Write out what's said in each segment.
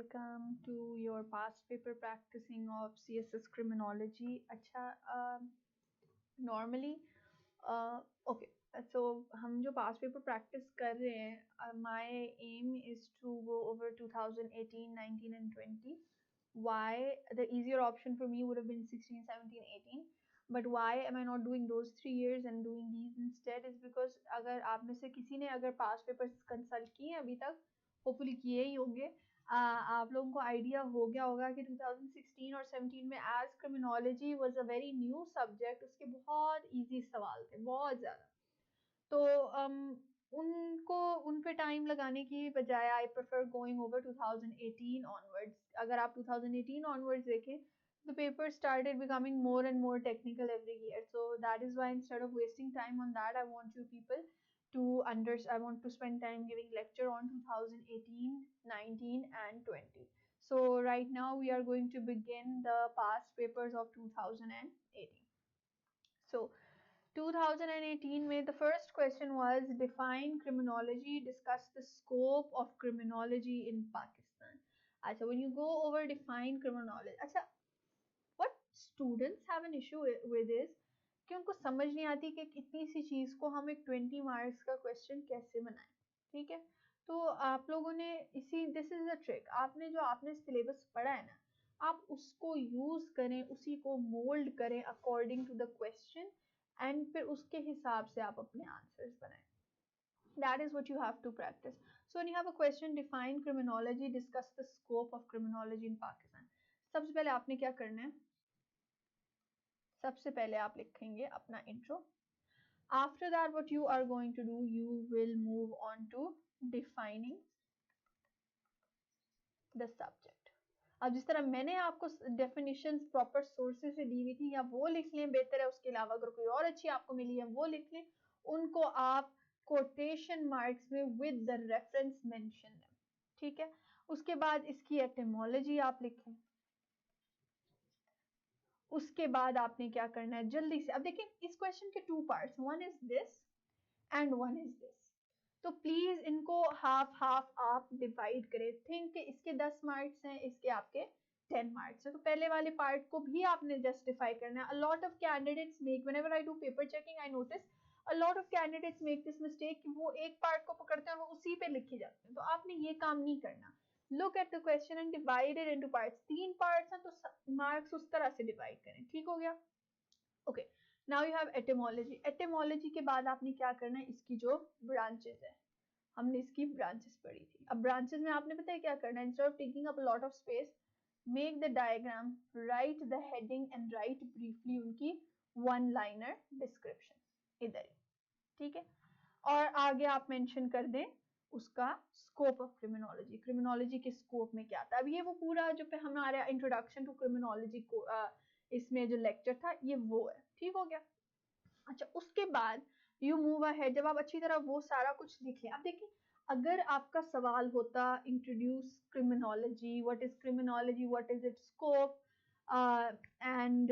welcome to your past paper practicing of CSS criminology. अच्छा, normally okay, so हम जो past paper practice कर रहे हैं, my aim is to go over 2018, 19 and 20. Why the easier option for me would have been 16, 17, 18. But why am I not doing those 3 years and doing these instead is because अगर आप में से किसी ने अगर past papers consult किए अभी तक होपफुली किए ही होंगे, आप लोगों को आइडिया हो गया होगा कि 2016 और 17 में as criminology was a very new subject, उसके बहुत इजी सवाल थे, बहुत ज़्यादा। तो उनको उन पे टाइम लगाने की बजाय I prefer going over 2018 onwards. अगर आप 2018 ऑनवर्ड्स देखें, the paper started becoming more and more technical every year. So that is why instead of wasting time on that, I want you people I want to spend time giving lecture on 2018, 19 and 20. So right now we are going to begin the past papers of 2018. So 2018 में the first question was define criminology, discuss the scope of criminology in Pakistan. अच्छा, when you go over define criminology, अच्छा, what students have an issue with is कि उनको समझ नहीं आती कि इतनी सी चीज को हम एक 20 मार्क्स का क्वेश्चन कैसे बनाएं। ठीक है, तो आप लोगों ने इसी दिस इज द ट्रिक, आपने सिलेबस पढ़ा है ना, आप उसको यूज करें, उसी को मोल्ड करें according to the question and फिर उसके हिसाब से आप अपने आंसर्स बनाएं। That is what you have to practice. So when you have a question, define criminology, discuss the scope of criminology in Pakistan. सबसे पहले आपने क्या करना है, सबसे पहले आप लिखेंगे अपना intro. After that, what you are going to do, you will move on to defining the subject. अब जिस तरह मैंने आपको डेफिनेशंस प्रॉपर सोर्सेज से दी हुई थी, या वो लिख लें बेहतर है, उसके अलावा अगर कोई और अच्छी आपको मिली है वो लिख लें, उनको आप कोटेशन मार्क्स में विद द रेफरेंस मेंशन दें। ठीक है, उसके बाद इसकी एटिमोलॉजी आप लिखें। उसके बाद आपने क्या करना है, जल्दी से, अब देखिए इस क्वेश्चन के 2 parts, one is this and one is this. तो प्लीज इनको हाफ हाफ आप डिवाइड करें। थिंक इसके 10 मार्क्स हैं, इसके आपके 10 मार्क्स हैं, तो पहले वाले पार्ट को भी आपने जस्टिफाई करना है। A lot of candidates make, whenever I do paper checking I notice a lot of candidates make this mistake कि वो एक पार्ट को पकड़ते हैं और वो उसी पे लिखे जाते हैं, तो आपने ये काम नहीं करना। Look at the question and divide it into parts. 3 parts हैं तो मार्क्स उस तरह से डिवाइड करें। ठीक हो गया? Okay, now you have etymology. Etymology के बाद आपने क्या करना है, इसकी जो ब्रांचेस है, हमने इसकी ब्रांचेस पढ़ी थी। अब ब्रांचेस में आपने पता है क्या करना है, instead of taking up lot of space, make the diagram, right the heading and right briefly उनकी वन लाइनर डिस्क्रिप्शन इधर ही। ठीक है, और आगे आप मेंशन कर दें उसका स्कोप ऑफ क्रिमिनोलॉजी, क्रिमिनोलॉजी के स्कोप में क्या था। अब ये वो पूरा जो पे हमारा इंट्रोडक्शन टू क्रिमिनोलॉजी को इसमें जो लेक्चर था ये वो है। ठीक हो गया? अच्छा, उसके बाद यू मूव अहेड, जब आप अच्छी तरह वो सारा कुछ लिख लें। अब देखिए, अगर आपका सवाल होता introduce criminology, what is criminology, what is it's scope and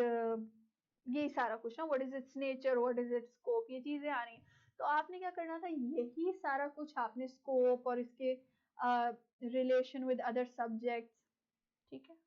ये सारा कुछ ना, what is it's nature, what is it's scope, ये चीजें आ रही हैं, तो आपने क्या करना था, यही सारा कुछ आपने स्कोप और इसके रिलेशन विद अदर सब्जेक्ट्स, ठीक है,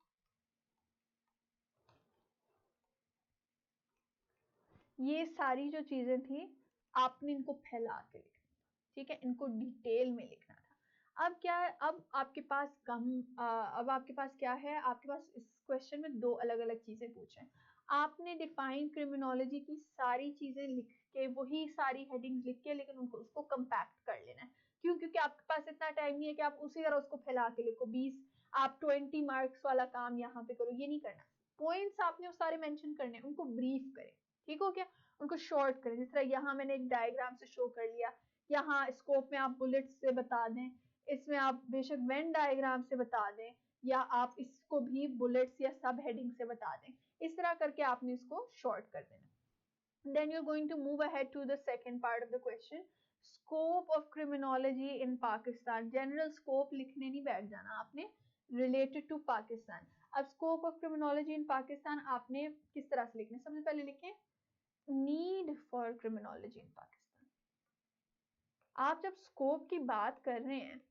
ये सारी जो चीजें थी आपने इनको फैला के लिखना था। ठीक है, इनको डिटेल में लिखना था। अब क्या है, अब आपके पास अब आपके पास क्या है, आपके पास इस क्वेश्चन में 2 अलग अलग चीजें पूछे। आपने डिफाइन क्रिमिनोलॉजी की सारी चीजें लिख के, वही सारी हेडिंग्स लिख के, लेकिन उनको उसको कंपैक्ट कर लेना है। क्यों? क्योंकि आपके पास इतना टाइम नहीं है कि आप उसी तरह उसको फैला के लिखो, 20 आप 20 मार्क्स वाला काम यहाँ पे करो, ये नहीं करना। पॉइंट्स आपने वो सारे मेंशन करने, उनको ब्रीफ करें। ठीक हो गया? उनको शॉर्ट करें, जिस तरह यहाँ मैंने एक डायग्राम से शो कर लिया, यहाँ स्कोप में आप बुलेट्स से बता दें, इसमें आप बेशक वेन डायग्राम से बता दें, या आप इसको भी बुलेट्स या सब हेडिंग से बता दें। इस तरह करके आपने इसको शॉर्ट कर देना। Then you're going to move ahead to the second part of the question, scope of criminology in Pakistan. General scope लिखने नहीं बैठ जाना आपने, related to Pakistan. अब scope of criminology in Pakistan आपने किस तरह से लिखना है, सबसे पहले लिखें नीड फॉर क्रिमिनोलॉजी इन पाकिस्तान। आप जब स्कोप की बात कर रहे हैं,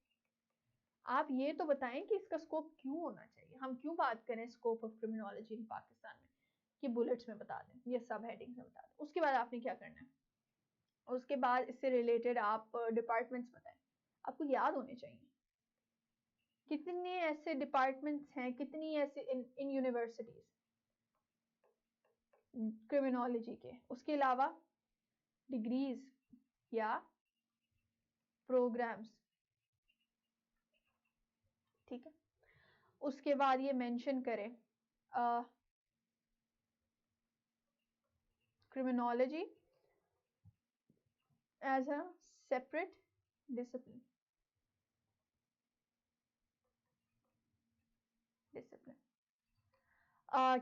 आप ये तो बताएं कि इसका स्कोप क्यों होना चाहिए, हम क्यों बात करें स्कोप ऑफ क्रिमिनोलॉजी इन पाकिस्तान में, कि बुलेट्स में बता दें, ये सब हेडिंग्स में बता दें। उसके बाद आपने क्या करना है, उसके बाद इससे रिलेटेड आप डिपार्टमेंट्स बताएं, आपको याद होने चाहिए कितने ऐसे डिपार्टमेंट्स हैं, कितनी ऐसे इन यूनिवर्सिटीज क्रिमिनोलॉजी के। उसके अलावा डिग्रीज या प्रोग्राम्स, ठीक है। उसके बाद ये मेंशन करें criminology as a separate discipline.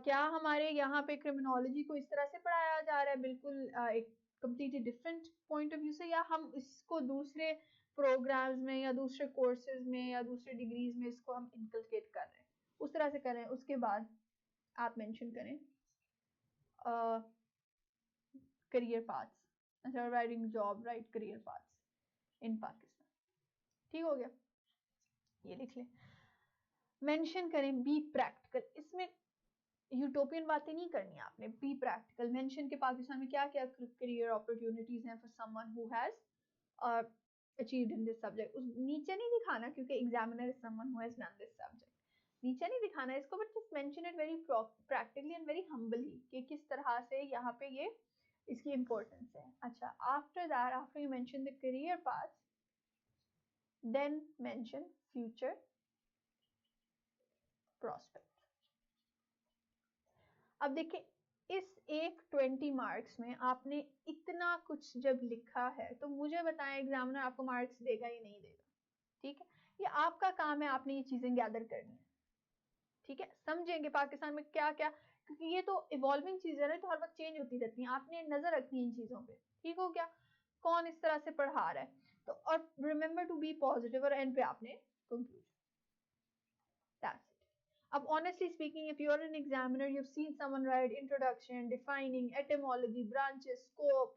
क्या हमारे यहाँ पे क्रिमिनोलॉजी को इस तरह से पढ़ाया जा रहा है, बिल्कुल एक completely different point of view से, या हम इसको दूसरे प्रोग्राम्स में या दूसरे कोर्सेज में या दूसरे डिग्रीज में इसको हम इनकलकेट कर रहे हैं, उस तरह से करें। उसके बाद आप मेंशन करें करियर पाथ्स, अच्छा writing job right career paths in Pakistan, ठीक हो गया, ये लिख लें। मेंशन करें बी प्रैक्टिकल, इसमें यूटोपियन बातें नहीं करनी आपने, बी प्रैक्टिकल। मेंशन के पाकिस्तान में क्या क्या करियर अपॉर्चुनिटीज हैं for someone who has achieved in this subject. उस नीचे नहीं दिखाना, क्योंकि examiner is someone who has done this subject, नीचे नहीं दिखाना इसको, but just mention it very practically and very humbly कि किस तरह से यहाँ पे ये इसकी इंपॉर्टेंस है। अच्छा, after that, after you mention the career path, then mention future prospect. अब देखिए, इस एक 20 मार्क्स में आपने इतना कुछ जब लिखा है, तो मुझे बताएं एग्जामिनर आपको मार्क्स देगा या नहीं देगा, ठीक है। ये आपका काम है, आपने ये चीजें गैदर करनी है, ठीक है। समझेंगे पाकिस्तान में क्या क्या, क्योंकि ये तो इवॉल्विंग चीजें है, तो हर वक्त चेंज होती रहती हैं, आपने नजर रखनी है इन चीजों पे, ठीक हो गया। कौन इस तरह से पढ़ा रहा है, तो और रिमेंबर टू बी पॉजिटिव, और एंड पे आपने कंक्लूजन, दैट्स इट। अब honestly speaking, if you're an examiner, you've seen someone write introduction, defining, etymology, branches, scope,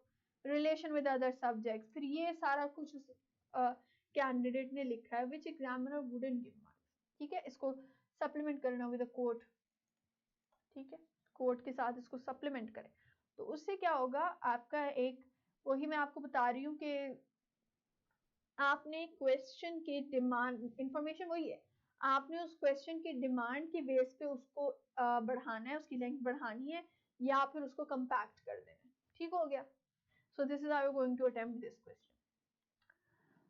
relation with other subjects, फिर ये सारा कुछ उस कैंडिडेट ने लिखा है, which examiner wouldn't give marks, ठीक है। इसको सप्लीमेंट करना विद अ कोट, ठीक है, कोट के साथ इसको सप्लीमेंट करें, तो उससे क्या होगा आपका एक, वही मैं आपको बता रही हूँ कि आपने क्वेश्चन के डिमांड, इंफॉर्मेशन वही है, आपने उस क्वेश्चन की डिमांड की बेस पे उसको बढ़ाना है, उसकी लेंथ बढ़ानी है, या फिर उसको कंपैक्ट कर देना है, ठीक हो गया। So this is how you going to attempt this question.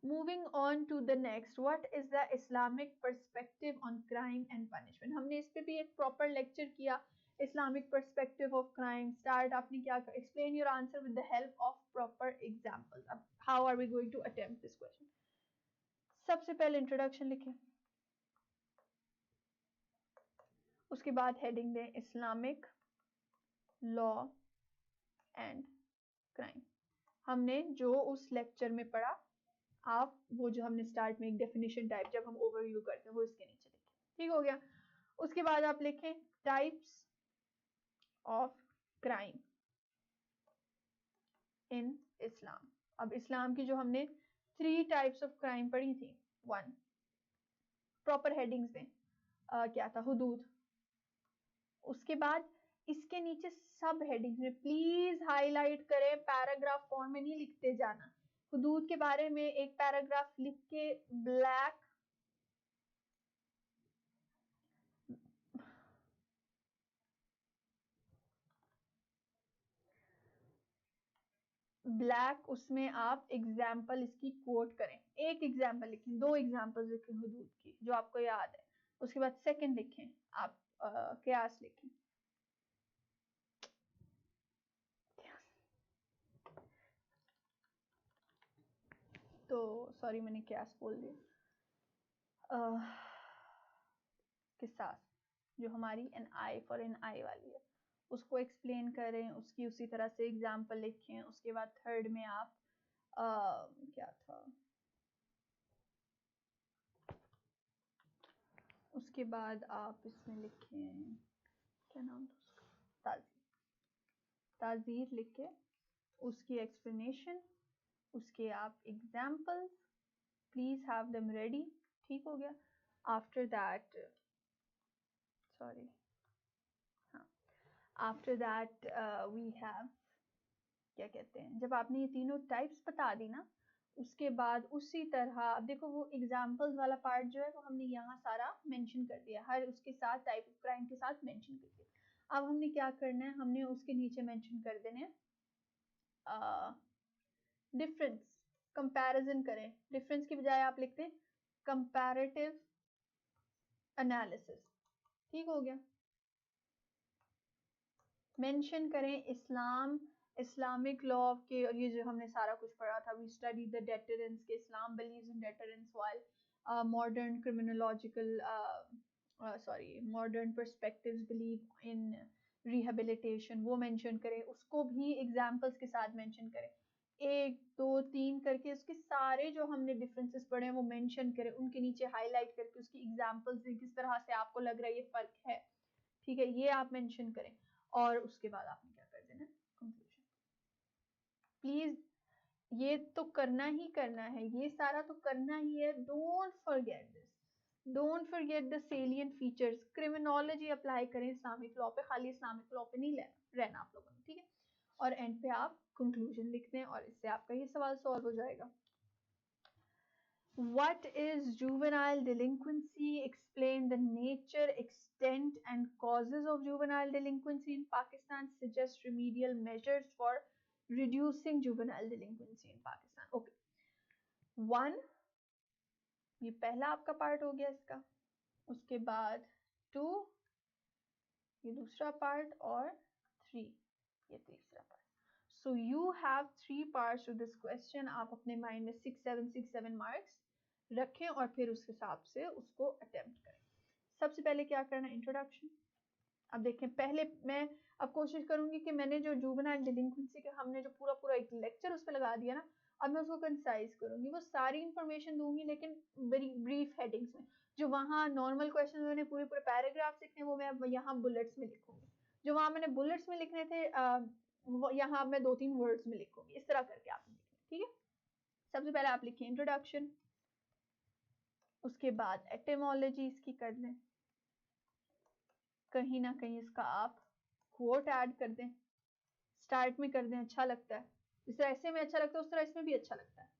Moving on to the next, what is the Islamic perspective on crime and punishment. हमने इस पे भी एक प्रॉपर लेक्चर किया, Islamic perspective of crime. Start आपने क्या कर, explain your answer with the help of proper examples. अब how are we going to attempt this question. सबसे पहले इंट्रोडक्शन लिखें, उसके बाद हेडिंग दें इस्लामिक लॉ एंड क्राइम। हमने जो उस लेक्चर में पढ़ा, आप वो जो हमने स्टार्ट में एक डेफिनेशन टाइप जब हम ओवरव्यू करते हैं वो इसके नीचे लिखें, ठीक हो गया। उसके बाद आप लिखें टाइप्स ऑफ क्राइम इन इस्लाम। अब इस्लाम की जो हमने 3 टाइप्स ऑफ क्राइम पढ़ी थी, 1 प्रॉपर हेडिंग्स दें, क्या था, हुदूद। उसके बाद इसके नीचे सब हेडिंग्स में प्लीज हाईलाइट करें, पैराग्राफ फॉर्म में नहीं लिखते जाना। हुदूद के बारे में एक पैराग्राफ लिख के ब्लैक उसमें आप एग्जाम्पल इसकी कोट करें, एक एग्जाम्पल लिखें, 2 एग्जाम्पल लिखें हुदूद की जो आपको याद है। उसके बाद सेकंड लिखें आप क्यास लिखें, तो सॉरी मैंने क्यास बोल दिया, किसास जो हमारी एन आई फॉर एन आई वाली है, उसको एक्सप्लेन करें, उसकी उसी तरह से एग्जाम्पल लिखें। उसके बाद थर्ड में आप क्या था, उसके बाद आप इसमें लिखें, क्या नाम था उसका, ताजीर, ताजीर लिख के उसकी एक्सप्लेनेशन, उसके आप examples, please have them ready, ठीक हो गया। आफ्टर दैट, सॉरी, हाँ, आफ्टर दैट वी हैव, क्या कहते हैं, जब आपने ये तीनों टाइप्स बता दी ना, उसके बाद उसी तरह अब देखो वो एग्जाम्पल्स वाला पार्ट जो है वो हमने यहाँ सारा मेंशन कर दिया, हर उसके साथ टाइप ऑफ क्राइम के साथ मेंशन कर दिया। अब हमने क्या करना है, हमने उसके नीचे मेंशन कर देने डिफरेंस, कंपैरिजन करें, डिफरेंस की बजाय आप लिखते हैं कंपैरेटिव एनालिसिस। ठीक हो गया। मेंशन करें इस्लाम, इस्लामिक लॉ के, और ये जो हमने सारा कुछ पढ़ा था, वी स्टडी द डेटरेंस के, Islam believes in deterrence while modern criminological modern perspectives believe in rehabilitation, वो मेंशन करें, उसको भी एग्जांपल्स के साथ मेंशन करें, 1 2 3 करके उसके सारे जो हमने डिफरेंसेस पढ़े हैं वो मेंशन करें, उनके नीचे हाईलाइट करके उसकी एग्जांपल्स दें, किस तरह से आपको लग रहा है ये फर्क है, ठीक है, ये आप मेंशन करें। और उसके बाद आपने क्या कर देना, कंक्लूजन। प्लीज ये तो करना ही करना है, ये सारा तो करना ही है, don't forget this, don't forget the salient features. Criminology apply करें इस्लामिक लॉ पे, खाली इस्लामिक लॉ पे नहीं रहना आप लोगों ने, ठीक है। और एंड पे आप कंक्लूजन लिख दें और इससे आपका ये सवाल सॉल्व हो जाएगा। What is juvenile delinquency? Explain the nature, extent, and causes of juvenile delinquency in Pakistan. Suggest remedial measures for reducing juvenile delinquency in Pakistan. Okay. 1, ये पहला आपका पार्ट हो गया इसका। उसके बाद 2, ये दूसरा पार्ट, और 3, ये तीसरा part. So you have 3 parts to this question. आप अपने माइंड में 6 मार्क्स रखें और फिर उस हिसाब से उसको अटेम्प्ट करें। सबसे पहले क्या करना, इंट्रोडक्शन। अब देखें, पहले मैं अब कोशिश करूंगी कि मैंने जो जुवेनाइल डिलिंक्वेंसी का हमने जो पूरा पूरा एक लेक्चर उस पर लगा दिया ना, अब मैं उसको कंसाइज करूंगी, वो सारी इंफॉर्मेशन दूंगी लेकिन ब्रीफ हेडिंग्स में। जो वहाँ नॉर्मल क्वेश्चन मैंने पूरे पूरे पैराग्राफ लिखने, वो मैं यहाँ बुलेट्स में लिखूंगी। जो वहाँ मैंने बुलेट्स में लिखने थे यहाँ मैं 2-3 वर्ड्स में लिखूंगी, इस तरह करके आप लिखें, ठीक है। सबसे पहले आप लिखें इंट्रोडक्शन, उसके बाद एटिमोलॉजी इसकी कर लें, कहीं ना कहीं इसका आप कोट ऐड कर दें, स्टार्ट में कर दें, अच्छा लगता है, जिस तरह ऐसे में अच्छा लगता है उस तरह इसमें भी अच्छा लगता है।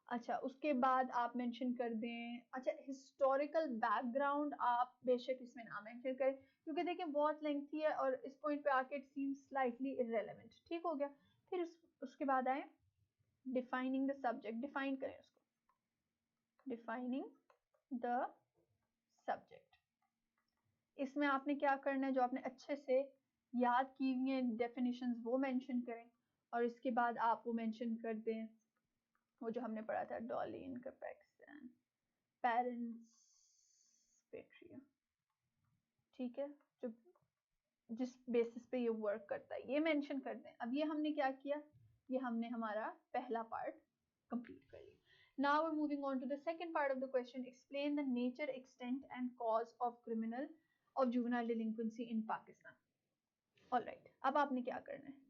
अच्छा, उसके बाद आप मेंशन कर दें, अच्छा हिस्टोरिकल बैकग्राउंड आप बेशक इसमें ना मेंशन करें क्योंकि देखिए बहुत लेंथी है और इस पॉइंट पे आके इट सीम्स स्लाइटली इररेलेवेंट, ठीक हो गया। फिर उसके बाद आए डिफाइनिंग द सब्जेक्ट, डिफाइन करें उसको, डिफाइनिंग द सब्जेक्ट। इसमें आपने क्या करना है, जो आपने अच्छे से याद की हुई है डेफिनेशंस वो मेंशन करें, और इसके बाद आप वो मेंशन कर दें वो जो हमने पढ़ा था, डॉलिन कैपेक्सन पेरेंट्स पेट्रिया, ठीक है, जो जिस बेसिस पे ये वर्क करता है ये मेंशन कर दें। अब ये हमने क्या किया, ये हमने हमारा पहला पार्ट कंप्लीट कर लिया। Now we're moving on to the second part of the question. Explain the nature, extent, and cause of juvenile delinquency in Pakistan. All right. अब आपने क्या करना है,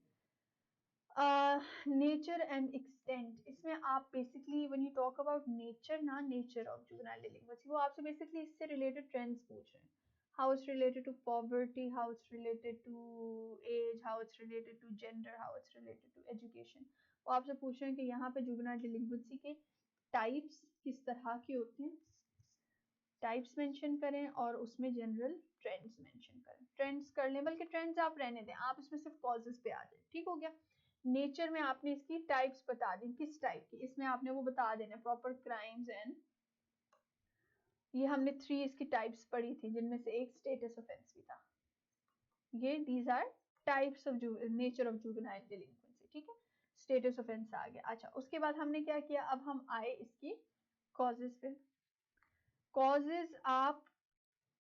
नेचर एंड एक्सटेंट। इसमें आप basically when you talk about nature ना, nature of juvenile delinquency, वो आपसे बेसिकली इससे रिलेटेड ट्रेंड्स पूछ रहे हैं, how it's related to poverty, how it's related to age, how it's related to gender, how it's related to education. वो आपसे पूछ रहे हैं कि यहाँ पे जुवेनाइल डिलिंक्वेंसी के टाइप्स किस तरह के होते हैं, टाइप्स मेंशन करें और उसमें जनरल ट्रेंड्स मेंशन करें। ट्रेंड्स कर लें, बल्कि ट्रेंड्स आप रहने दें, आप इसमें सिर्फ कॉजेस पे आ जाए, ठीक हो गया। नेचर में आपने इसकी टाइप्स बता दी, किस टाइप की, इसमें आपने वो बता देना, प्रॉपर क्राइम्स एंड, ये हमने 3 इसकी टाइप्स पढ़ी थी जिनमें से एक स्टेटस ऑफेंस भी था। ये these are types of nature of juvenile delinquency, ठीक है। स्टेटस ऑफेंस आ गया। अच्छा, उसके बाद हमने क्या किया, अब हम आए इसकी कॉजेस पे। कॉजेस आप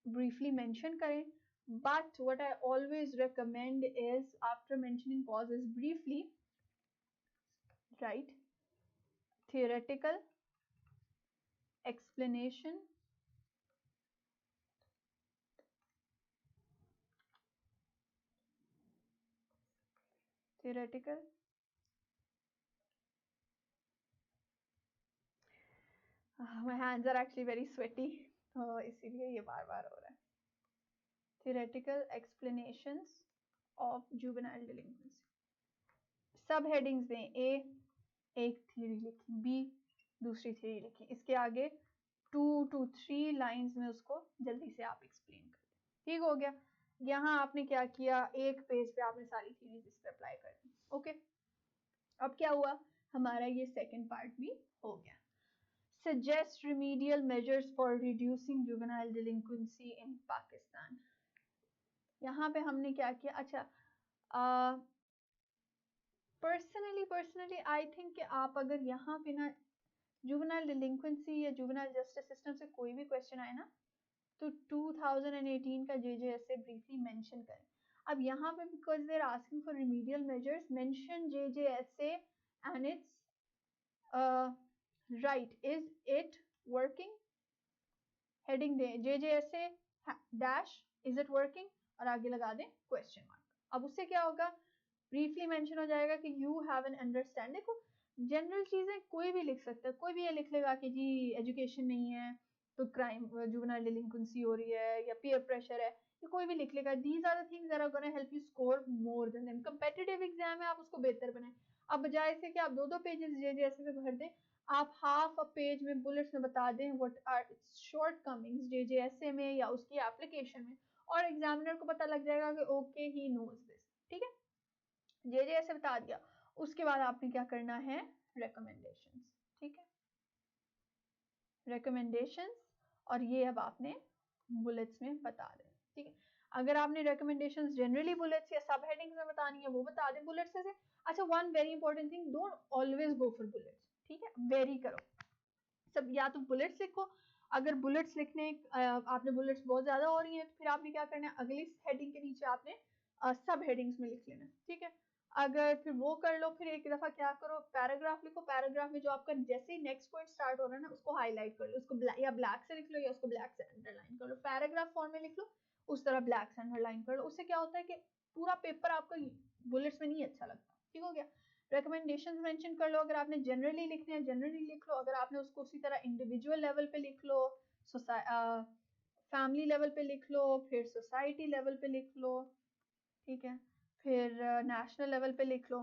briefly mention करें, but what I always recommend is after mentioning causes briefly, write theoretical explanation, theoretical my hands are actually very sweaty, तो इसीलिए ये बार बार हो रहा है। Theoretical explanations of juvenile delinquency. सब हेडिंग्स दें, ए एक थ्योरी लिखी, बी दूसरी थ्योरी लिखी, इसके आगे 2 to 3 लाइंस में उसको जल्दी से आप एक्सप्लेन कर दें। ठीक हो गया। यहाँ आपने क्या किया, एक पेज पे आपने सारी थ्योरीज इस पे अप्लाई कर दी। ओके, अब क्या हुआ, हमारा ये सेकंड पार्ट भी हो गया। Suggest remedial measures for reducing juvenile delinquency in Pakistan. यहाँ पे हमने क्या किया, अच्छा पर्सनली आई थिंक कि आप अगर यहाँ पे ना जुवेनाइल डिलिंक्वेंसी या जुवेनाइल जस्टिस सिस्टम से कोई भी क्वेश्चन आए ना, तो 2018 का जेजेएसए ब्रीफली मेंशन करें। अब यहाँ पे because they are asking for remedial measures, mention JJSA and its right, is it working, heading दें JJSA dash is it working और आगे लगा दें क्वेश्चन मार्क। अब उससे क्या होगा, ब्रीफली मेंशन हो जाएगा कि यू हैव एन अंडरस्टैंडिंग। देखो जनरल चीजें कोई भी लिख सकता है, कोई भी ये लिख लेगा कि जी एजुकेशन नहीं है तो क्राइम जुवेनाइल डिलिंक्वेंसी हो रही है या पीयर प्रेशर है, ये कोई भी लिख लेगा। These are the things that are gonna help you score more than them. Competitive exam है, आप उसको बेहतर बनाएं। अब बजाय से कि आप 2-2 पेजेस जेजेएसए पे भर दें, आप हाफ अ पेज में बुलेट्स में बता दें व्हाट आर इट्स शॉर्टकमिंग्स जेजेएसए में या उसकी एप्लीकेशन में, और एग्जामिनर को पता लग जाएगा कि ओके ही नोज दिस। ठीक है, जेजेएसए बता दिया, उसके बाद आपने क्या करना है, रिकमेंडेशंस। ठीक है, रिकमेंडेशंस, और ये अब आपने बुलेट्स में बता दें। ठीक है, अगर आपने रिकमेंडेशंस जनरली बुलेट्स या सब हेडिंग्स में बतानी है वो बता दें बुलेट्स से। अच्छा, one very important thing, don't always go for bullets. ठीक है, वेरी करो सब, या तो बुलेट्स लिखो, अगर बुलेट्स लिखने आपने बुलेट्स बहुत ज्यादा हो रही हैं तो फिर आपने क्या करना है, अगली हेडिंग के नीचे आपने सब हेडिंग्स में लिख लेना। ठीक है, अगर फिर वो कर लो, फिर एक दफा क्या करो, पैराग्राफ लिखो, पैराग्राफ में जो आपका जैसे ही नेक्स्ट पॉइंट स्टार्ट हो रहा है ना उसको हाईलाइट कर लो, उसको या ब्लैक से लिख लो या उसको ब्लैक से अंडरलाइन कर लो, पैराग्राफ फॉर्म में लिख लो, उस तरह ब्लैक से अंडरलाइन कर लो। उससे क्या होता है कि पूरा पेपर आपका बुलेट्स में नहीं अच्छा लगता। ठीक हो गया, रिकमेंडेशंस मेंशन कर लो, अगर आपने जनरली लिखने हैं जनरली लिख लो, अगर आपने उसको उसी तरह इंडिविजुअल लेवल पे लिख लो, फैमिली लेवल पे लिख लो, फिर सोसाइटी लेवल पे लिख लो, ठीक है, फिर नेशनल लेवल पे लिख लो।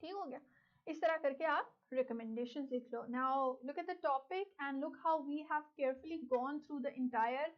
ठीक हो गया, इस तरह करके आप recommendations लिख लो। Now look at the topic and look how we have carefully gone through the entire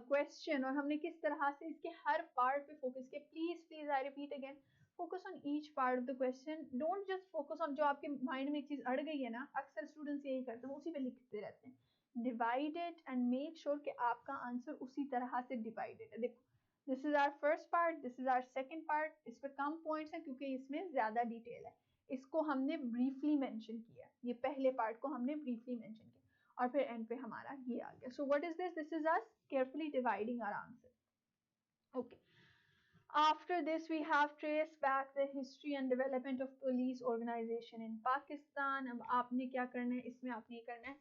question, और हमने किस तरह से इसके हर पार्ट पे फोकस किया। Please please I repeat again, focus on each part of the question, don't just focus on जो आपके माइंड में एक चीज अड़ गई है ना, अक्सर स्टूडेंट्स यही करते हैं, उसी पे लिखते रहते हैं। डिवाइडेड एंड मेक श्योर कि आपका आंसर उसी तरह से डिवाइडेड है। देखो, this is our first part, this is our second part, इस पे कम पॉइंट्स हैं क्योंकि इसमें ज्यादा डिटेल है, इसको हमने ब्रीफली मेंशन किया, ये पहले पार्ट को हमने ब्रीफली मेंशन किया, और फिर एंड पे हमारा ये आ गया। So what is this, this is us carefully dividing our answer. Okay, after this we have traced back the history and development of police organization in Pakistan। अब आपने क्या करना है, इसमें आपने ये करना है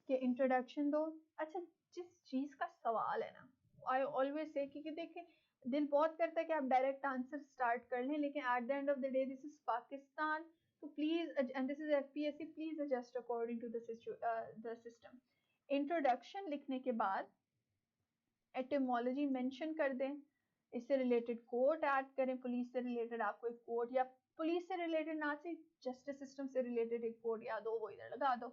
कि इंट्रोडक्शन दो। अच्छा, जिस चीज का सवाल है ना, आई ऑलवेज से, क्योंकि देखें दिल बहुत करता है कि आप डायरेक्ट आंसर स्टार्ट कर लें, लेकिन at the end of the day this is Pakistan, तो please, and this is FPSC, please adjust according to the system. Introduction लिखने के बाद एटिमोलॉजी मेंशन कर दें, इससे रिलेटेड कोट ऐड करें, पुलिस से रिलेटेड आपको एक कोट, या पुलिस से रिलेटेड ना से जस्टिस सिस्टम से रिलेटेड एक कोट याद हो वो इधर लगा दो,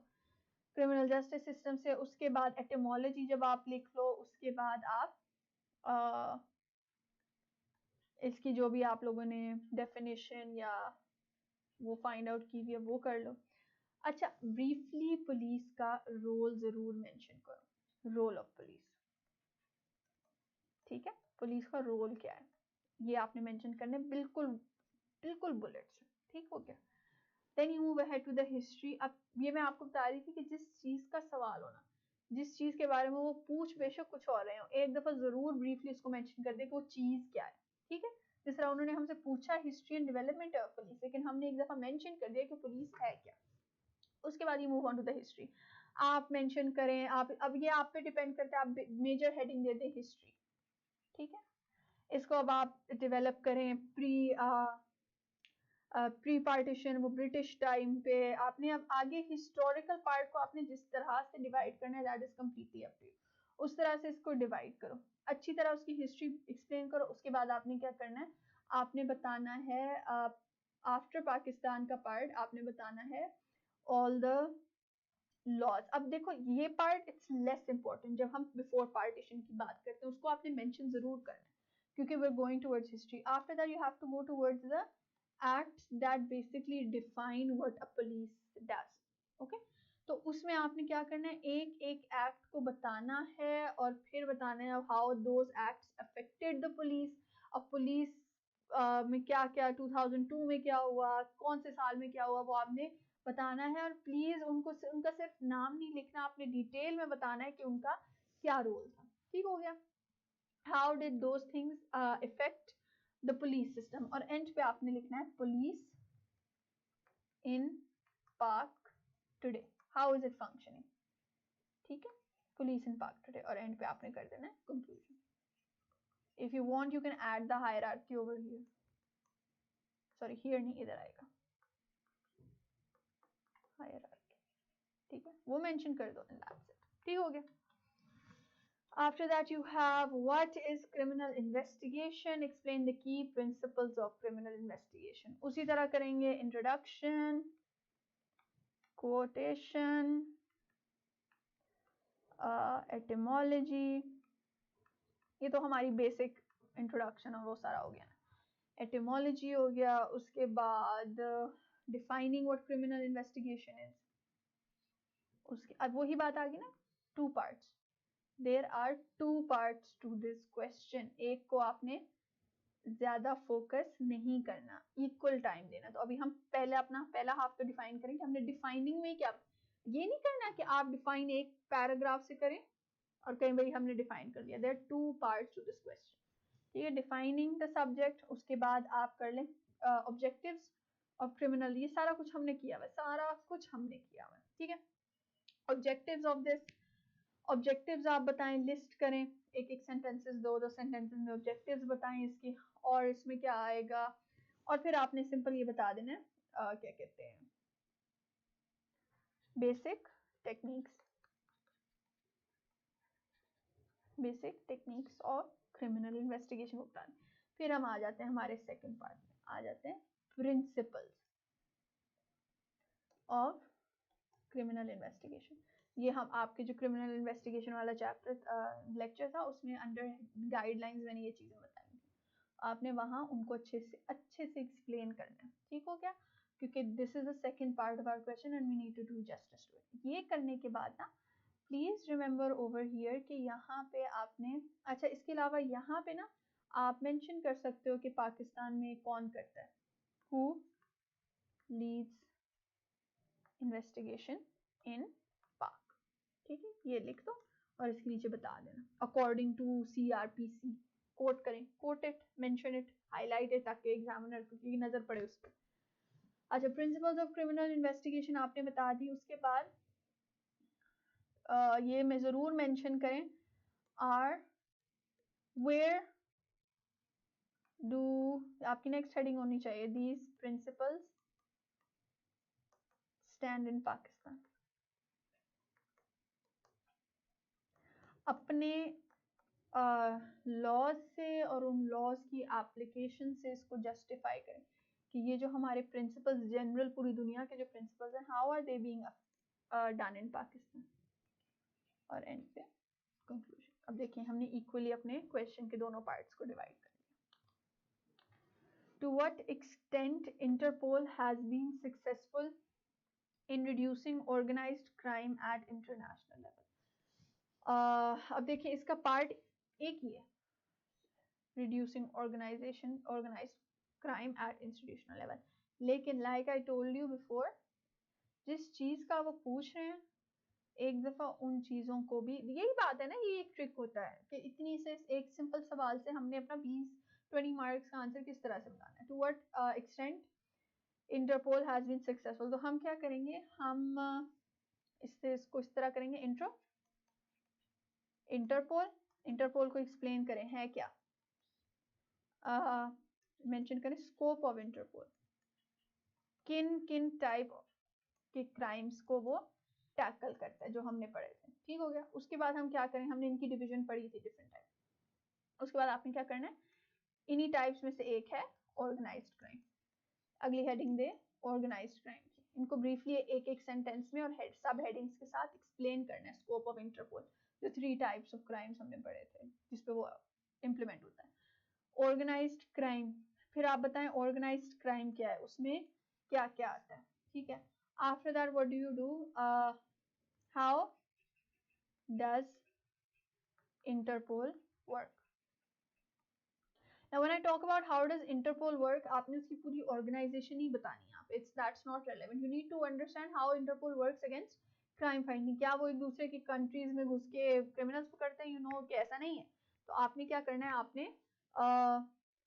क्रिमिनल जस्टिस सिस्टम से। उसके बाद एटिमोलॉजी जब आप लिख लो, उसके बाद आप इसकी जो भी आप लोगों ने डेफिनेशन या वो फाइंड आउट की हुई है वो कर लो। अच्छा, ब्रीफली पुलिस का रोल जरूर मेंशन करो, रोल ऑफ पुलिस। ठीक है, पुलिस का रोल क्या है ये आपने मेंशन करना है, बिल्कुल बिल्कुल बुलेट से। ठीक हो गया, then you move ahead to the history. अब ये मैं आपको बता रही थी कि जिस चीज का सवाल होना, जिस चीज के बारे में वो पूछ बेशक कुछ और रहे हो, एक दफा जरूर ब्रीफली उसको मेंशन कर दे कि वो चीज क्या है। ठीक है, जिस तरह उन्होंने हमसे पूछा history and development of police, लेकिन हमने एक दफा मेंशन कर दिया कि पुलिस है क्या। उसके बाद ये move on to the history, आप मेंशन करें, आप अब ये आप पे डिपेंड करता है, आप मेजर हेडिंग दे दें हिस्ट्री। ठीक है, इसको अब आप डेवलप करें, प्री प्री पार्टीशन, वो ब्रिटिश टाइम पे। आपने अब आगे हिस्टोरिकल पार्ट को आपने जिस तरह से डिवाइड करना है, that is completely up to you. उस तरह से इसको डिवाइड करो, अच्छी तरह उसकी हिस्ट्री एक्सप्लेन करो। उसके बाद आपने क्या करना है, आपने बताना है आफ्टर पाकिस्तान का पार्ट, आपने बताना है ऑल द लॉज। अब देखो ये पार्ट इट्स लेस इंपॉर्टेंट, जब हम बिफोर पार्टीशन की बात करते हैं उसको आपने मेंशन जरूर करना है, क्योंकि we are going towards history. After that you have to go towards the acts that basically define what a police does. Okay? तो उसमें आपने क्या करना है, एक एक एक्ट को बताना है और फिर बताना है how those acts affected the police। अब पुलिस में क्या क्या 2002 में क्या हुआ, कौन से साल में क्या हुआ, वो आपने बताना है। और प्लीज उनका सिर्फ नाम नहीं लिखना, आपने डिटेल में बताना है कि उनका क्या रोल था। ठीक हो गया? How did those things effect the police system. और एंड पे आपने लिखना है पुलिस इन पाक today, how is it functioning. ठीक है, पुलिस इन पाक टुडे, और एंड पे आपने कर देना है conclusion. If you want you can add the hierarchy over here, sorry here नहीं, इधर आएगा हायरार्की। ठीक है, वो मेंशन कर दो, एंड दैट्स इट। ठीक हो गया? After that you have what is criminal investigation, explain the key principles of criminal investigation। उसी तरह करेंगे introduction, quotation, etymology। ये तो हमारी basic introduction और वो सारा हो गया ना। etymology हो गया, उसके बाद defining what criminal investigation is। उसके अब वही बात आ गई ना, two parts। There are two parts to this question। एक को आपने ज्यादा फोकस नहीं करना, इक्वल टाइम देना। तो अभी हम पहले अपना पहला हाफ तो डिफाइन करेंगे। हमने डिफाइनिंग में क्या, ये नहीं करना कि आप डिफाइन एक पैराग्राफ से करें और कहीं भाई हमने डिफाइन कर दिया। There two parts to this question. ठीक है, डिफाइनिंग द सब्जेक्ट, उसके बाद आप कर लें ऑब्जेक्टिव्स ऑफ क्रिमिनल। ये सारा कुछ हमने किया हुआ, सारा कुछ हमने किया हुआ। ठीक है, ऑब्जेक्टिव्स ऑफ दिस, ऑब्जेक्टिव्स आप बताएं, लिस्ट करें एक एक सेंटेंसेस, दो दो सेंटेंसेस में ऑब्जेक्टिव्स बताएं इसकी, और इसमें क्या आएगा। और फिर आपने सिंपल ये बता देना है क्या कहते हैं, basic techniques, basic techniques of criminal investigation को बता दें। फिर हम आ जाते हैं हमारे सेकंड पार्ट में, आ जाते हैं प्रिंसिपल्स ऑफ क्रिमिनल इन्वेस्टिगेशन। ये हम आपके जो क्रिमिनल इन्वेस्टिगेशन वाला चैप्टर लेक्चर था उसमें अंडर गाइडलाइंस मैंने ये चीजें बताई थी, आपने वहां उनको अच्छे से एक्सप्लेन करना है। ठीक हो गया? क्योंकि this is the second part of our question and we need to do justice to it. ये करने के बाद ना प्लीज रिमेंबर ओवर हियर कि यहाँ पे आपने, अच्छा इसके अलावा यहाँ पे ना आप मेंशन कर सकते हो कि पाकिस्तान में कौन करता है, हु लीड्स इन्वेस्टिगेशन इन पाक। ठीक है, ये लिख दो और इसके नीचे बता देना अकॉर्डिंग टू CRPC। कोट करें, quote it, mention it, highlight it, ताकि एग्जामिनर की नजर पड़े उस पर। अच्छा, प्रिंसिपल्स ऑफ क्रिमिनल इन्वेस्टिगेशन आपने बता दी। उसके बाद ये मैं जरूर मेंशन करें, आर वेयर डू, आपकी नेक्स्ट हेडिंग होनी चाहिए, these principles stand in Pakistan. अपने लॉज से और उन लॉज की एप्लीकेशन से इसको जस्टिफाई करें कि ये जो हमारे प्रिंसिपल्स जनरल पूरी दुनिया के जो प्रिंसिपल्स हैं, how are they being done in Pakistan. और एंड पे कंक्लूजन। अब देखिए हमने इक्वली अपने क्वेश्चन के दोनों पार्ट्स को डिवाइड कर दिया। To what extent Interpol has been successful in reducing organised crime at international level. अब देखिए इसका पार्ट एक ही है, reducing organised crime at institutional level. लेकिन like I told you before, जिस चीज का वो पूछ रहे हैं एक दफा उन चीजों को भी, यही बात है ना, ये एक ट्रिक होता है कि इतनी से एक सिंपल सवाल से हमने अपना 20-20 मार्क्स का आंसर किस तरह से बताना है। To what extent Interpol has been successful, तो हम क्या करेंगे, हम इससे इसको इस तरह करेंगे, इंटरपोल, इंटरपोल को एक्सप्लेन करें है क्या, मेंशन करें स्कोप ऑफ इंटरपोल। किन किन टाइप के क्राइम्स को वो टैकल करता है, जो हमने पढ़े थे। ठीक हो गया। उसके बाद हम क्या करें, हमने इनकी डिवीजन पढ़ी थी डिफरेंट टाइप। उसके बाद आपने क्या करना है, इन्हीं टाइप्स में से एक है ऑर्गेनाइज्ड क्राइम। अगली हेडिंग दे ऑर्गेनाइज्ड क्राइम की। इनको ब्रीफली एक एक सेंटेंस में और सब हेडिंग्स के साथ एक्सप्लेन करना है स्कोप ऑफ इंटरपोल, जो 3 टाइप्स ऑफ क्राइम्स हमने पढ़े थे जिसपे वो इम्प्लीमेंट होता है। ऑर्गेनाइज्ड क्राइम, फिर आप बताएं ऑर्गेनाइज्ड क्राइम क्या है, उसमें क्या क्या आता है। ठीक है। After that what do you do, how does Interpol work. Now when I talk about how does Interpol work, आपने उसकी पूरी organization ही बतानी है। That's not relevant. You need to understand how Interpol works against crime fighting. क्या वो एक दूसरे की countries में घुस के criminals पकड़ते हैं, you know कि ऐसा नहीं है। तो आपने क्या करना है, आपने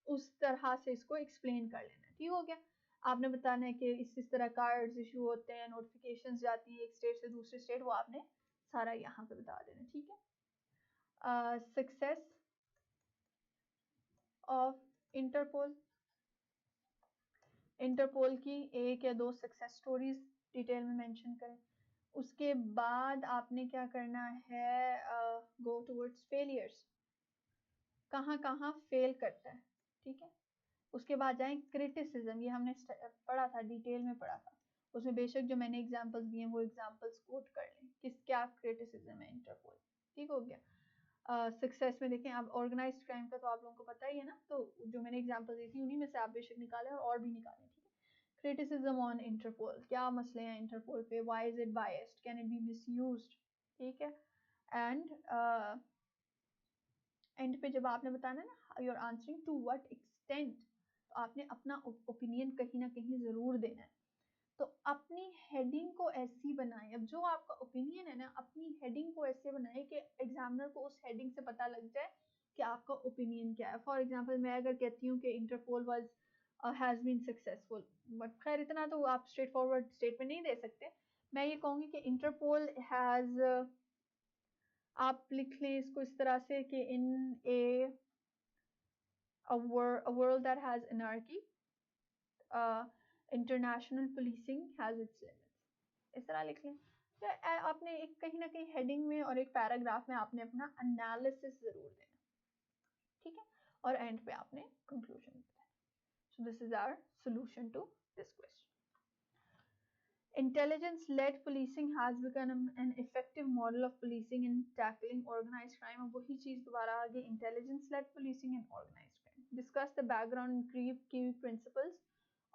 उस तरह से इसको explain कर लेना है। ठीक हो गया। आपने बताना है कि इस तरह कार्ड्स इशू होते हैं, नोटिफिकेशंस जाती हैं एक स्टेट से दूसरे स्टेट, वो आपने सारा यहाँ पे बता देना। ठीक है। सक्सेस ऑफ इंटरपोल, इंटरपोल की 1 या 2 सक्सेस स्टोरीज डिटेल में मेंशन करें। उसके बाद आपने क्या करना है, गो टुवर्ड्स फेलियर्स, कहाँ कहाँ फेल करता है। ठीक है। उसके बाद जाएं क्रिटिसिज्म, ये हमने पढ़ा था, डिटेल में पढ़ा था। उसमें बेशक जो मैंने एग्जांपल्स दिए वो एग्जांपल्स कोट कर लें किस क्या क्रिटिसिज्म है इंटरपोल। ठीक हो गया। सक्सेस में देखें, अब ऑर्गेनाइज्ड क्राइम का तो आप लोगों को पता ही है ना, तो जो मैंने एग्जांपल दी थी उन्हीं में से आप बेशक निकालें और भी निकालें। ठीक है। क्रिटिसिज्म ऑन इंटरपोल, क्या मसले हैं इंटरपोल पे, why is it biased, can it be misused. ठीक है। एंड एंड पे जब आपने बताना है ना you are answering to what extent, तो आपने अपना ओपिनियन कहीं ना कहीं जरूर देना है। तो अपनी हेडिंग को ऐसी बनाएं, अब जो आपका ओपिनियन है ना, अपनी हेडिंग को ऐसे बनाएं कि एग्जामिनर को उस हेडिंग से पता लग जाए कि आपका ओपिनियन क्या है। फॉर एग्जांपल मैं अगर कहती हूँ कि Interpol was has been successful, but खैर इतना तो आप स्ट्रेट फॉरवर्ड स्टेटमेंट नहीं दे सकते। मैं ये कहूंगी कि इंटरपोल हैज, आप लिख लें इसको इस तरह से कि इन a world that has anarchy, international policing has its limits, इस तरह लिख लें। तो आपने एक कहीं ना कहीं हेडिंग में और एक पैराग्राफ में आपने अपना एनालिसिस जरूर देना। ठीक है। और एंड पे आपने कंक्लूजन बताना। So this is our solution to this question. Intelligence-led policing has become an effective model of policing in tackling organized crime। अब वही चीज दोबारा आगे, intelligence-led policing and organized crime. Discuss the background and key principles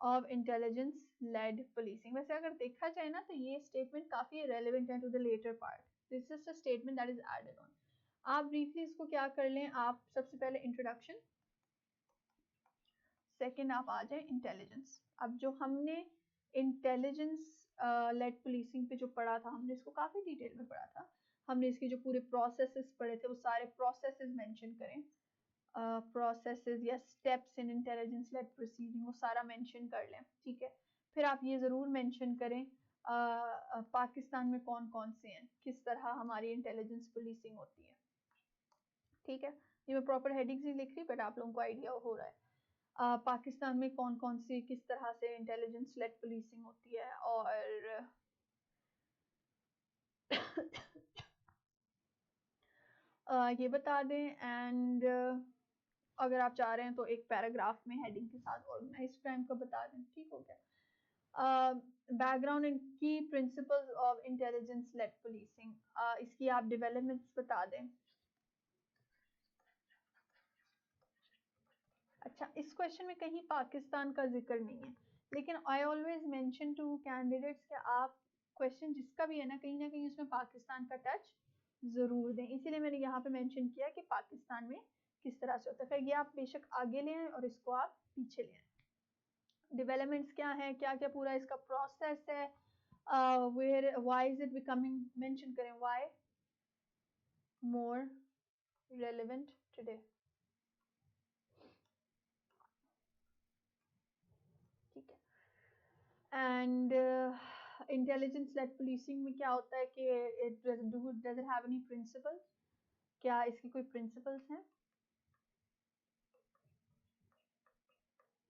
of intelligence-led policing। वैसे अगर देखा जाए ना तो ये स्टेटमेंट काफी relevant है to the later part. This is a statement that is added on. आप briefly इसको क्या कर लें, आप सबसे पहले introduction, सेकेंड आप आ जाए इंटेलिजेंस। अब जो हमने इंटेलिजेंस लेड पुलिसिंग पे जो पढ़ा था, हमने इसको काफी डिटेल में पढ़ा था। हमने इसके जो पूरे प्रोसेसेस पढ़े थे वो सारे प्रोसेसेस मेंशन करें, प्रोसेसेस या steps in intelligence led proceeding, वो सारा मेंशन कर लें। ठीक है। फिर आप ये जरूर मेंशन करें पाकिस्तान में कौन कौन से हैं, किस तरह हमारी इंटेलिजेंस पुलिसिंग होती है। ठीक है। ये मैं प्रॉपर हेडिंग्स नहीं लिख रही, बट आप लोगों को आइडिया हो रहा है पाकिस्तान में कौन कौन सी किस तरह से इंटेलिजेंस लेड पुलिसिंग होती है। और ये बता दें। एंड अगर आप चाह रहे हैं तो एक पैराग्राफ में हेडिंग के साथ ऑर्गेनाइज्ड क्राइम का बता दें। ठीक हो गया। Background and key principles of intelligence led policing, इसकी आप डेवलपमेंट्स बता दें। अच्छा, इस क्वेश्चन में कहीं पाकिस्तान का जिक्र नहीं है, लेकिन I always mention to candidates कि आप क्वेश्चन जिसका भी है ना कहीं उसमें पाकिस्तान का टच जरूर दें। इसीलिए मैंने यहाँ पे मेंशन किया कि पाकिस्तान में किस तरह से होता है। फिर ये आप बेशक आगे ले आए और इसको आप पीछे ले आए। डेवलपमेंट्स क्या है, क्या क्या पूरा इसका प्रोसेस है, where why is it becoming, mention करें व्हाई मोर रेलेवेंट टुडे। ठीक है। एंड इंटेलिजेंस लेड पुलिसिंग में क्या होता है कि it does it have any principles, क्या इसकी कोई प्रिंसिपल्स हैं।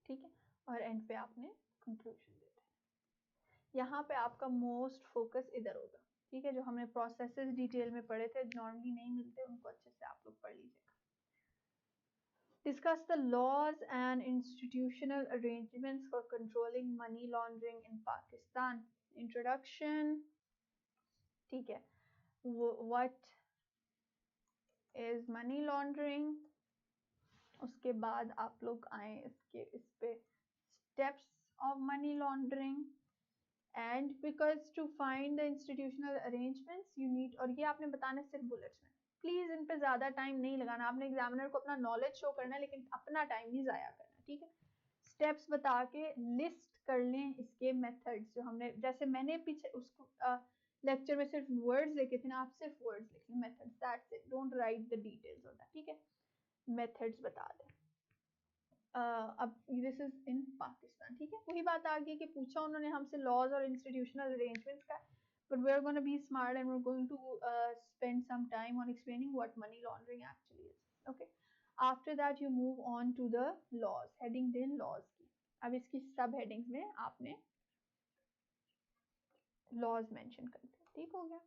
ठीक है। और एंड पे आपने कंक्लूजन देते हैं। यहाँ पे आपका मोस्ट फोकस इधर होगा, ठीक है। जो हमने प्रोसेसेस डिटेल में पढ़े थे, नॉर्मली नहीं मिलते, उनको अच्छे से आप लोग पढ़ लीजिएगा। Discuss the laws and institutional arrangements for controlling money laundering in Pakistan. Introduction, ठीक है। What is money laundering? उसके बाद आप लोग आए इस पे steps of money laundering, and because to find the institutional arrangements you need, और ये आपने बताना सिर्फ बुलेट्स में, प्लीज इन पे ज्यादा टाइम नहीं लगाना। आपने एग्जामिनर को अपना नॉलेज शो करना है, लेकिन अपना टाइम नहीं जाया करना, ठीक है। स्टेप्स बता के लिस्ट कर लें इसके मेथड्स जो हमने, जैसे मैंने पीछे उसको लेक्चर में सिर्फ वर्ड्स लिखे थे ना, आप सिर्फ वर्ड्स लिखें, methods, that's it, don't write the details of that, ठीक है। मेथड्स बता दें। अब दिस इज इन पाकिस्तान, ठीक है। वही बात आ गई कि पूछा उन्होंने हमसे लॉज और इंस्टीट्यूशनल अरेंजमेंट्स का, but we are going to be smart and we're going to spend some time on explaining what money laundering actually is. Okay, after that you move on to the laws, heading then laws की। अब इसकी सब headings में आपने laws mention करते हैं, ठीक हो गया।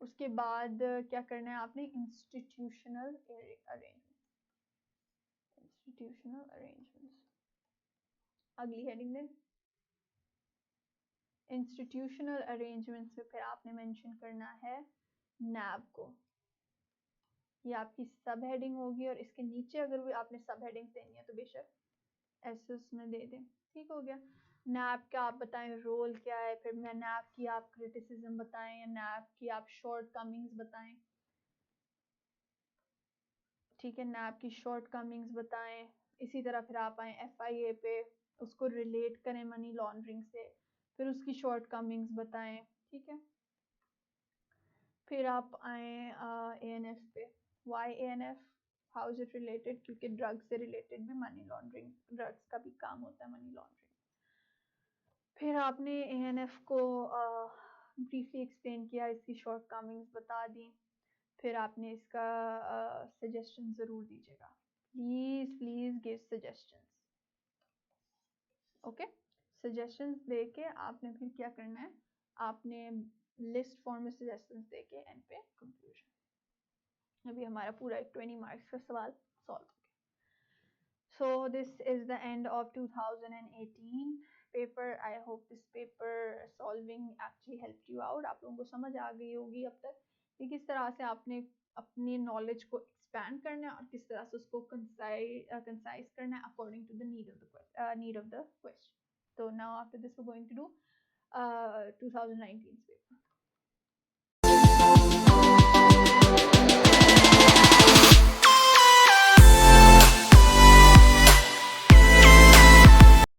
उसके बाद क्या करना है आपने, इंस्टीट्यूशनल अरेंजमेंट्स, अगली हेडिंग में इंस्टीट्यूशनल अरेंजमेंट्स में फिर आपने मेंशन करना है नैब को। ये आपकी सब हेडिंग होगी, और इसके नीचे अगर भी आपने सब हेडिंग देनी है तो बेशक एसएस में दे दें, ठीक हो गया। नैब का आप बताएं रोल क्या है, फिर मैं नैब की आप क्रिटिसिज्म बताएं, या नैब की आप शॉर्ट कमिंग्स बताएं, ठीक है। नैब की शॉर्ट कमिंग्स बताएं। इसी तरह फिर आप आए एफआईए पे, उसको रिलेट करें मनी लॉन्ड्रिंग से, फिर उसकी शॉर्ट कमिंग्स बताएं, ठीक है। फिर आप आए एएनएफ पे, why ANF, how is it related, क्योंकि ड्रग से रिलेटेड भी मनी लॉन्ड्रिंग, ड्रग्स का भी काम होता है मनी लॉन्ड्रिंग। फिर आपने एएनएफ को ब्रीफली एक्सप्लेन किया, इसकी शॉर्ट कमिंग्स बता दी। फिर आपने इसका सजेशन जरूर दीजिएगा, please please give suggestions, okay. Suggestions देके आपने फिर क्या करना है, आपने लिस्ट फॉर्म में सजेशंस देके एंड पे कंक्लूजन। अभी हमारा पूरा 20 मार्क्स का सवाल सॉल्व हो गया। So this is the end of 2018 paper. I hope this paper solving actually helped you out. आप लोगों को समझ आ गई होगी अब तक कि किस तरह से आपने अपनी नॉलेज को एक्सपैंड करना है और किस तरह से उसको कंसाइज करना है according to the need of the question. So now after this we're going to do 2019 paper.